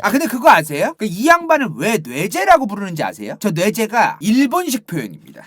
아 근데 그거 아세요? 이 양반을 왜 뇌제라고 부르는지 아세요? 저 뇌제가 일본식 표현입니다.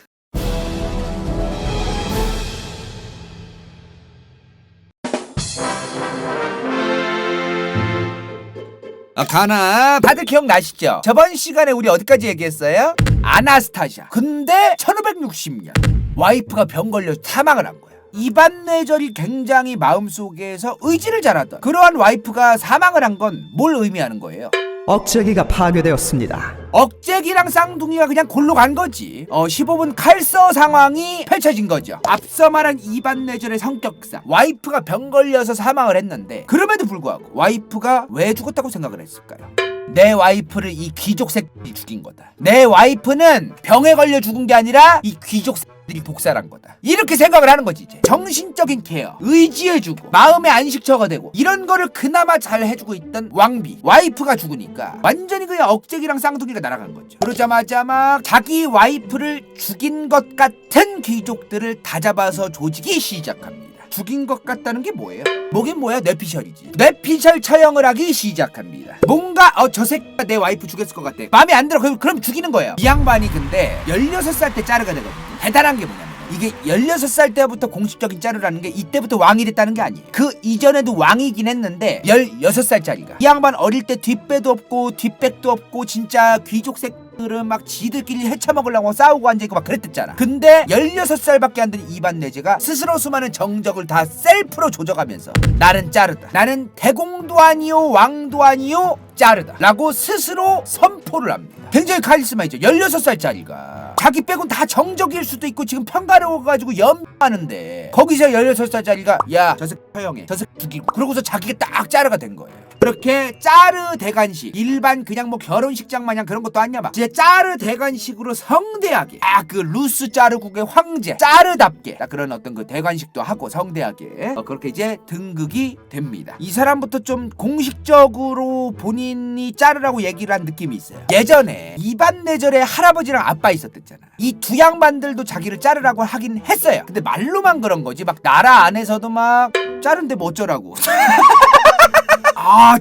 가나 다들 기억나시죠? 저번 시간에 우리 어디까지 얘기했어요? 아나스타샤. 근데 1560년 와이프가 병 걸려 사망을 한 거야. 이반 뇌절이 굉장히 마음속에서 의지를 잘하던 그러한 와이프가 사망을 한 건 뭘 의미하는 거예요? 억제기가 파괴되었습니다. 억제기랑 쌍둥이가 그냥 골로 간 거지. 15분 칼서 상황이 펼쳐진 거죠. 앞서 말한 이반 뇌절의 성격상 와이프가 병 걸려서 사망을 했는데 그럼에도 불구하고 와이프가 왜 죽었다고 생각을 했을까요? 내 와이프를 이 귀족 새끼들이 죽인 거다. 내 와이프는 병에 걸려 죽은 게 아니라 이 귀족 새끼들이 독살한 거다. 이렇게 생각을 하는 거지. 이제 정신적인 케어, 의지해주고 마음의 안식처가 되고 이런 거를 그나마 잘 해주고 있던 왕비 와이프가 죽으니까 완전히 그냥 억제기랑 쌍둥이가 날아간 거죠. 그러자마자 막 자기 와이프를 죽인 것 같은 귀족들을 다 잡아서 조지기 시작합니다. 죽인 것 같다는 게 뭐예요? 뭐긴 뭐야? 뇌피셜이지. 뇌피셜 처형을 하기 시작합니다. 뭔가 저 새끼가 내 와이프 죽였을 것 같아. 마음에 안 들어. 그럼 죽이는 거예요. 이 양반이 근데 16살 때 짜르가 되거든요. 대단한 게 뭐냐면 이게 16살 때부터 공식적인 짜르라는 게 이때부터 왕이 됐다는 게 아니에요. 그 이전에도 왕이긴 했는데 16살짜리가 이 양반 어릴 때 뒷배도 없고 뒷백도 없고 진짜 귀족 새끼들은 막 지들끼리 헤쳐먹으려고 싸우고 앉아있고 막 그랬댔잖아. 근데 16살밖에 안 된 이반 뇌제가 스스로 수많은 정적을 다 셀프로 조져가면서 나는 짜르다. 나는 대공도 아니요 왕도 아니요 짜르다 라고 스스로 선포를 합니다. 굉장히 카리스마 있죠. 16살짜리가 자기 빼곤 다 정적일 수도 있고 지금 평가로워가지고 연하는데 거기서 16살짜리가 야 저 새끼 처형해 저 새끼 죽이고 그러고서 자기가 딱 짜르가 된 거예요. 그렇게 짜르 대관식 일반 그냥 뭐 결혼식장 마냥 그런 것도 아니야 막 진짜 짜르 대관식으로 성대하게 그 루스 짜르국의 황제 짜르답게 딱 그런 어떤 그 대관식도 하고 성대하게 그렇게 이제 등극이 됩니다. 이 사람부터 좀 공식적으로 본인이 짜르라고 얘기를 한 느낌이 있어요. 예전에 이반 뇌절에 할아버지랑 아빠 있었댔잖아. 이 두 양반들도 자기를 짜르라고 하긴 했어요. 근데 말로만 그런 거지 막 나라 안에서도 막 짜르인데 뭐 어쩌라고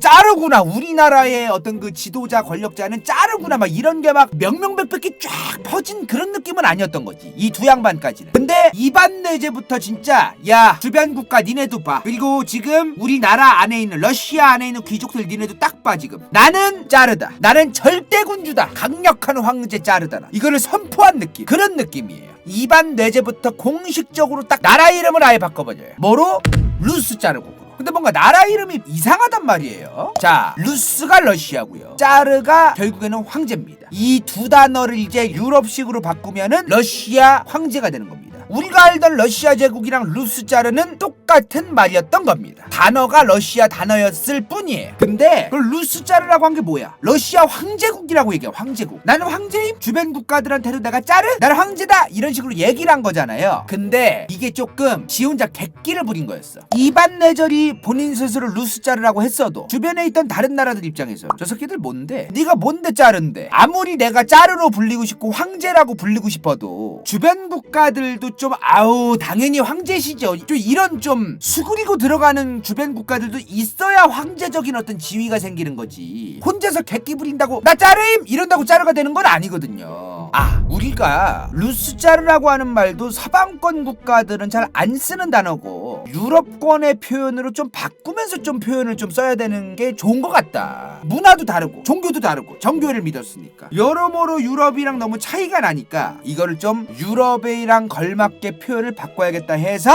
짜르구나. 우리나라의 어떤 그 지도자 권력자는 짜르구나. 막 이런 게 막 명명백백히 쫙 퍼진 그런 느낌은 아니었던 거지. 이 두 양반까지는. 근데 이반 뇌제부터 진짜 야 주변 국가 니네도 봐. 그리고 지금 우리나라 안에 있는 러시아 안에 있는 귀족들 니네도 딱 봐. 지금 나는 짜르다. 나는 절대군주다. 강력한 황제 짜르다. 이거를 선포한 느낌. 그런 느낌이에요. 이반 뇌제부터 공식적으로 딱 나라 이름을 아예 바꿔버려요. 뭐로? 루스 짜르국. 근데 뭔가 나라 이름이 이상하단 말이에요. 자, 루스가 러시아고요. 짜르가 결국에는 황제입니다. 이 두 단어를 이제 유럽식으로 바꾸면은 러시아 황제가 되는 겁니다. 우리가 알던 러시아 제국이랑 루스 짜르는 똑같은 말이었던 겁니다. 단어가 러시아 단어였을 뿐이에요. 근데 그걸 루스 짜르라고 한 게 뭐야? 러시아 황제국이라고 얘기해요. 황제국. 나는 황제임? 주변 국가들한테도 내가 짜르? 나는 황제다! 이런 식으로 얘기를 한 거잖아요. 근데 이게 조금 지 혼자 객기를 부린 거였어. 이반 뇌절이 본인 스스로 루스 짜르라고 했어도 주변에 있던 다른 나라들 입장에서 저 새끼들 뭔데? 네가 뭔데 짜르인데? 아무리 내가 짜르로 불리고 싶고 황제라고 불리고 싶어도 주변 국가들도 좀 당연히 황제시죠. 좀 이런 좀 수그리고 들어가는 주변 국가들도 있어야 황제적인 어떤 지위가 생기는 거지. 혼자서 객기 부린다고 나 짜르임 이런다고 짜르가 되는 건 아니거든요. 우리가 루스 짜르라고 하는 말도 서방권 국가들은 잘 안 쓰는 단어고 유럽권의 표현으로 좀 바꾸면서 좀 표현을 좀 써야 되는 게 좋은 것 같다. 문화도 다르고 종교도 다르고 정교회를 믿었으니까 여러모로 유럽이랑 너무 차이가 나니까 이거를 좀 유럽이랑 걸맞게 표현을 바꿔야겠다 해서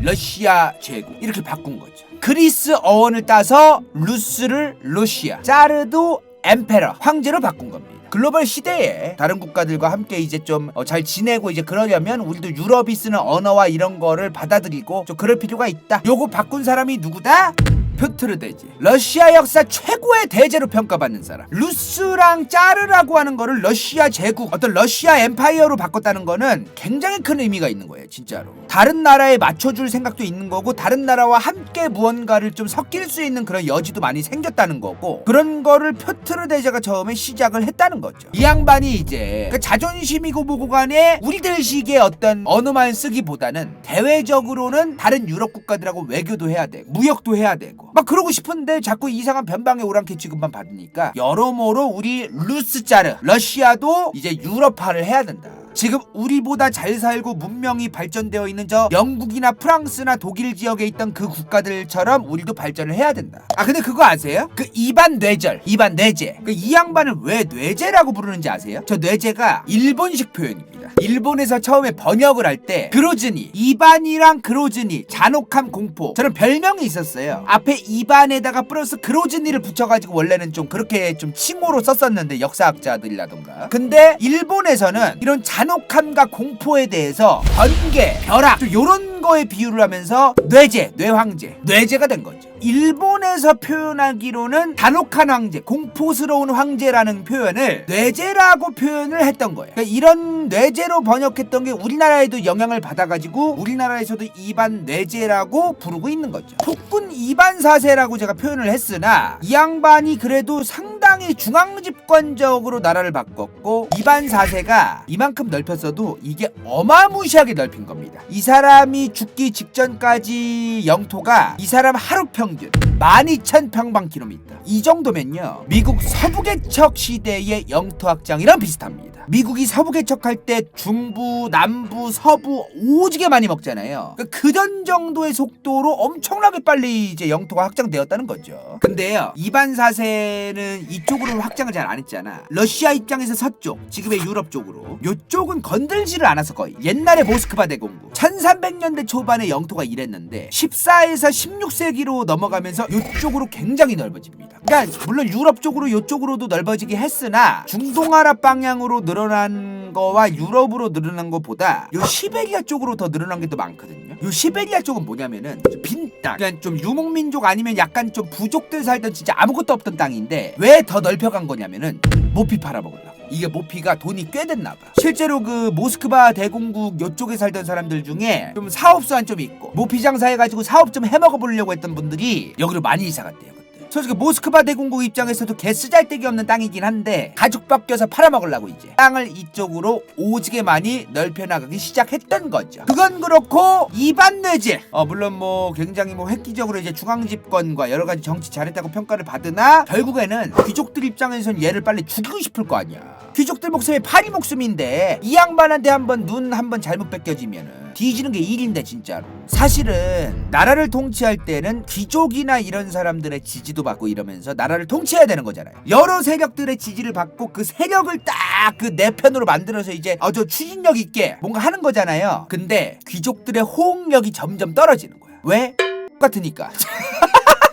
러시아 제국 이렇게 바꾼 거죠. 그리스 어원을 따서 루스를 러시아, 짜르도 엠페러 황제로 바꾼 겁니다. 글로벌 시대에 다른 국가들과 함께 이제 좀 잘 지내고 이제 그러려면 우리도 유럽이 쓰는 언어와 이런 거를 받아들이고 좀 그럴 필요가 있다. 요거 바꾼 사람이 누구다? 표트르 대제. 러시아 역사 최고의 대제로 평가받는 사람. 루스랑 짜르라고 하는 거를 러시아 제국, 어떤 러시아 엠파이어로 바꿨다는 거는 굉장히 큰 의미가 있는 거예요, 진짜로. 다른 나라에 맞춰줄 생각도 있는 거고 다른 나라와 함께 무언가를 좀 섞일 수 있는 그런 여지도 많이 생겼다는 거고 그런 거를 표트르 대제가 처음에 시작을 했다는 거죠. 이 양반이 이제 그 자존심이고 뭐고 간에 우리들식의 어떤 언어만 쓰기보다는 대외적으로는 다른 유럽 국가들하고 외교도 해야 되고 무역도 해야 되고 막 그러고 싶은데 자꾸 이상한 변방의 오랑캐 취급만 받으니까 여러모로 우리 루스자르 러시아도 이제 유럽화를 해야 된다. 지금 우리보다 잘 살고 문명이 발전되어 있는 저 영국이나 프랑스나 독일 지역에 있던 그 국가들처럼 우리도 발전을 해야 된다. 아 근데 그거 아세요? 그 이반 뇌절, 이반 뇌제. 그 이 양반을 왜 뇌제라고 부르는지 아세요? 저 뇌제가 일본식 표현입니다. 일본에서 처음에 번역을 할 때 그로즈니, 이반이랑 그로즈니, 잔혹함, 공포 저런 별명이 있었어요. 앞에 이반에다가 플러스 그로즈니를 붙여가지고 원래는 좀 그렇게 좀 칭호로 썼었는데 역사학자들이라던가. 근데 일본에서는 이런 잔혹함과 공포에 대해서 번개, 벼락 좀 요런 거에 비유를 하면서 뇌제, 뇌황제, 뇌제가 된 거죠. 일본에서 표현하기로는 잔혹한 황제, 공포스러운 황제라는 표현을 뇌제라고 표현을 했던 거예요. 그러니까 이런 뇌제로 번역했던 게 우리나라에도 영향을 받아가지고 우리나라에서도 이반 뇌제라고 부르고 있는 거죠. 폭군 이반 4세라고 제가 표현을 했으나 이 양반이 그래도 상당히 중앙집권적으로 나라를 바꿨고 이반 4세가 이만큼 넓혔어도 이게 어마무시하게 넓힌 겁니다. 이 사람이 죽기 직전까지 영토가 이 사람 하루 평균 12,000평방킬로미터 이 정도면요 미국 서부개척 시대의 영토 확장이랑 비슷합니다. 미국이 서부개척할 때 중부, 남부, 서부 오지게 많이 먹잖아요. 그전 정도의 속도로 엄청나게 빨리 이제 영토가 확장되었다는 거죠. 근데요 이반 4세는 이쪽으로는 확장을 잘 안 했잖아. 러시아 입장에서 서쪽, 지금의 유럽 쪽으로 요쪽은 건들지를 않아서 거의 옛날에 모스크바 대공국 1300년대 초반에 영토가 이랬는데 14에서 16세기로 넘어가면서 요쪽으로 굉장히 넓어집니다. 그러니까 물론 유럽 쪽으로 요쪽으로도 넓어지긴 했으나 중동아랍 방향으로 늘어난 거와 유럽으로 늘어난 것보다 요 시베리아 쪽으로 더 늘어난 게 더 많거든요. 요 시베리아 쪽은 뭐냐면은 빈 땅, 그냥 좀 유목민족 아니면 약간 좀 부족들 살던 진짜 아무것도 없던 땅인데 왜 더 넓혀간 거냐면은 모피 팔아먹으려고. 이게 모피가 돈이 꽤 됐나봐. 실제로 그 모스크바 대공국 요쪽에 살던 사람들 중에 좀 사업수완 좀 있고 모피 장사해가지고 사업 좀 해먹어보려고 했던 분들이 여기로 많이 이사 갔대요. 솔직히 모스크바 대공국 입장에서도 개 쓰잘데기 없는 땅이긴 한데 가죽 벗겨서 팔아먹으려고 이제 땅을 이쪽으로 오지게 많이 넓혀나가기 시작했던 거죠. 그건 그렇고 이반 뇌제 물론 뭐 굉장히 뭐 획기적으로 이제 중앙집권과 여러가지 정치 잘했다고 평가를 받으나 결국에는 귀족들 입장에서는 얘를 빨리 죽이고 싶을 거 아니야. 귀족들 목숨이 파리 목숨인데 이 양반한테 한번 눈 한번 잘못 뺏겨지면은 뒤지는 게 일인데 진짜로. 사실은 나라를 통치할 때는 귀족이나 이런 사람들의 지지도 받고 이러면서 나라를 통치해야 되는 거잖아요. 여러 세력들의 지지를 받고 그 세력을 딱 그 내 편으로 만들어서 이제 아주 추진력 있게 뭔가 하는 거잖아요. 근데 귀족들의 호응력이 점점 떨어지는 거야. 왜? 같으니까.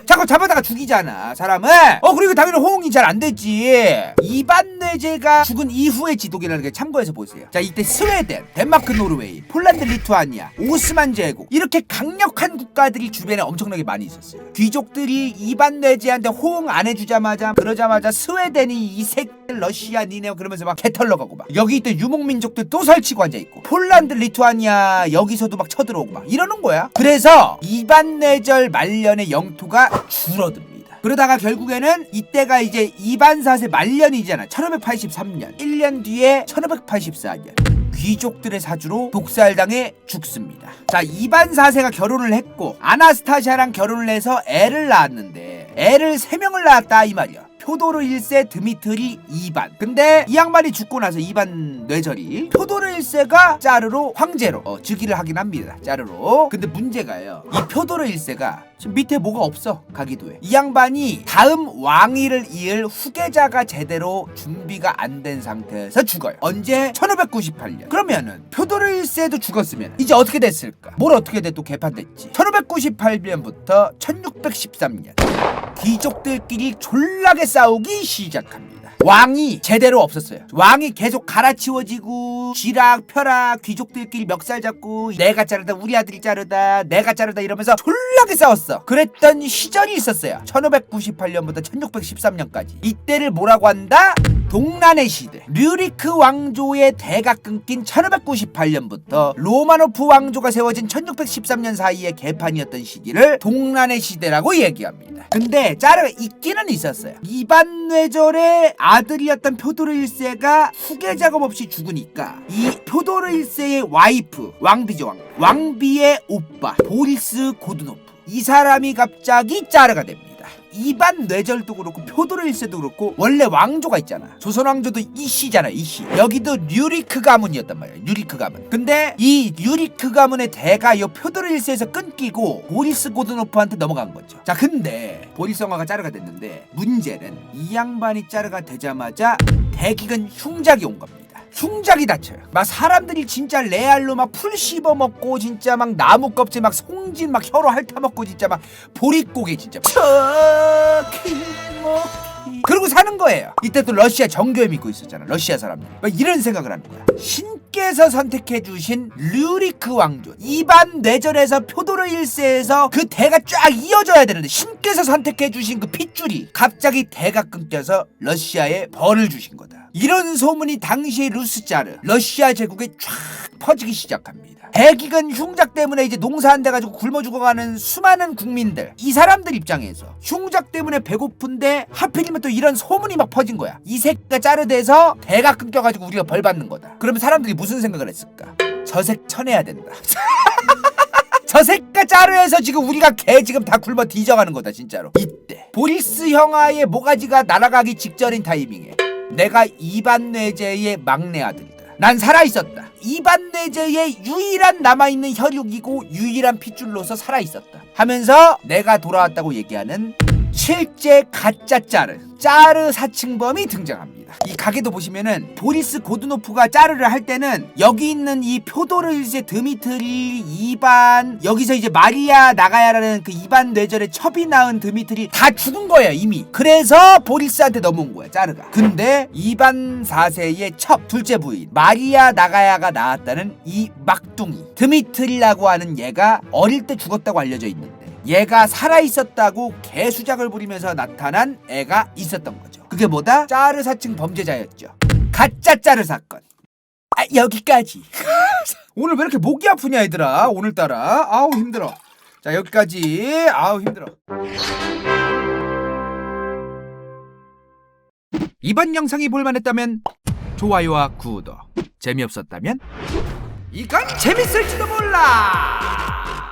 자꾸 잡아다가 죽이잖아 사람을. 그리고 당연히 호응이 잘 안 됐지. 이반 뇌제가 죽은 이후의 지도기라는 게 참고해서 보세요. 자 이때 스웨덴, 덴마크, 노르웨이, 폴란드, 리투아니아, 오스만 제국 이렇게 강력한 국가들이 주변에 엄청나게 많이 있었어요. 귀족들이 이반 뇌제한테 호응 안 해주자마자 그러자마자 스웨덴이 이 새끼들 러시아 니네 그러면서 막 개털러 가고 막 여기 있던 유목민족들 또 설치고 앉아있고 폴란드, 리투아니아 여기서도 막 쳐들어오고 막 이러는 거야. 그래서 이반 뇌절 말년의 영토가 줄어듭니다. 그러다가 결국에는 이때가 이제 이반 4세 말년이잖아. 1583년 1년 뒤에 1584년 귀족들의 사주로 독살당해 죽습니다. 자 이반 4세가 결혼을 했고 아나스타샤랑 결혼을 해서 애를 낳았는데 애를 3명을 낳았다 이 말이야. 표도르 1세, 드미트리 2반. 근데 이 양반이 죽고 나서 이반 뇌절이 표도르 1세가 짜르로 황제로 즉위를 하긴 합니다. 짜르로. 근데 문제가요. 이 표도르 1세가 지금 밑에 뭐가 없어. 가기도에. 이 양반이 다음 왕위를 이을 후계자가 제대로 준비가 안 된 상태에서 죽어요. 언제? 1598년. 그러면은 표도르 1세도 죽었으면 이제 어떻게 됐을까? 뭘 어떻게 돼? 또 개판됐지. 1598년부터 1613년 귀족들끼리 졸라게 싸우기 시작합니다. 왕이 제대로 없었어요. 왕이 계속 갈아치워지고 쥐락 펴락 귀족들끼리 멱살 잡고 내가 자르다 우리 아들이 자르다 내가 자르다 이러면서 졸라게 싸웠어. 그랬던 시절이 있었어요. 1598년부터 1613년까지. 이때를 뭐라고 한다? 동란의 시대, 류리크 왕조의 대가 끊긴 1598년부터 로마노프 왕조가 세워진 1613년 사이의 개판이었던 시기를 동란의 시대라고 얘기합니다. 근데 짜르가 있기는 있었어요. 이반 뇌절의 아들이었던 표도르 1세가 후계 작업 없이 죽으니까 이 표도르 1세의 와이프, 왕비죠. 왕비의 오빠 보리스 고드노프, 이 사람이 갑자기 짜르가 됩니다. 이반 뇌절도 그렇고 표도르 1세도 그렇고 원래 왕조가 있잖아. 조선 왕조도 이씨잖아. 이씨. 여기도 류리크 가문이었단 말이야. 류리크 가문. 근데 이 류리크 가문의 대가 요 표도르 1세에서 끊기고 보리스 고드노프한테 넘어간 거죠. 자, 근데 보리스 왕화가 짜르가 됐는데 문제는 이 양반이 짜르가 되자마자 대기근 흉작이 온 겁니다. 흉작이 다쳐요. 막 사람들이 진짜 레알로 막 풀 씹어 먹고 진짜 막 나무 껍질 막 송진 막 혀로 핥아 먹고 진짜 막 보릿고개 진짜 그러고 사는 거예요. 이때 또 러시아 정교회 믿고 있었잖아. 러시아 사람들 막 이런 생각을 하는 거야. 신께서 선택해주신 류리크 왕조, 이반 뇌절에서 표도르 1세에서 그 대가 쫙 이어져야 되는데 신께서 선택해주신 그 핏줄이 갑자기 대가 끊겨서 러시아에 벌을 주신 거다. 이런 소문이 당시의 루스짜르 러시아 제국에 쫙 퍼지기 시작합니다. 대기근 흉작 때문에 이제 농사 안 돼가지고 굶어 죽어가는 수많은 국민들, 이 사람들 입장에서 흉작 때문에 배고픈데 하필이면 또 이런 소문이 막 퍼진 거야. 이 새끼가 짜르돼서 대가 끊겨가지고 우리가 벌 받는 거다. 그러면 사람들이 무슨 생각을 했을까? 저 새끼 쳐내야 된다. 저 새끼가 짜르해서 지금 우리가 개 지금 다 굶어 뒤져가는 거다 진짜로. 이때 보리스 형아의 모가지가 날아가기 직전인 타이밍에 내가 이반 뇌제의 막내 아들이다. 난 살아있었다. 이반 뇌제의 유일한 남아있는 혈육이고 유일한 핏줄로서 살아있었다 하면서 내가 돌아왔다고 얘기하는 실제 가짜 짜르 사칭범이 등장합니다. 이 가게도 보시면은 보리스 고드노프가 짜르를 할 때는 여기 있는 이 표도르 1세 드미트리, 이반, 여기서 이제 마리아 나가야라는 그 이반 뇌절의 첩이 낳은 드미트리 다 죽은 거예요 이미. 그래서 보리스한테 넘어온 거야 짜르가. 근데 이반 4세의 첩 둘째 부인 마리아 나가야가 낳았다는 이 막둥이 드미트리라고 하는 얘가 어릴 때 죽었다고 알려져 있는데 얘가 살아있었다고 개수작을 부리면서 나타난 애가 있었던 거죠. 그게 뭐다? 짜르 사칭 범죄자였죠. 가짜 짜르 사건. 여기까지. 오늘 왜 이렇게 목이 아프냐 얘들아. 오늘따라 아우 힘들어. 자, 여기까지. 아우 힘들어. 이번 영상이 볼만했다면 좋아요와 구독, 재미없었다면 이건 재밌을지도 몰라.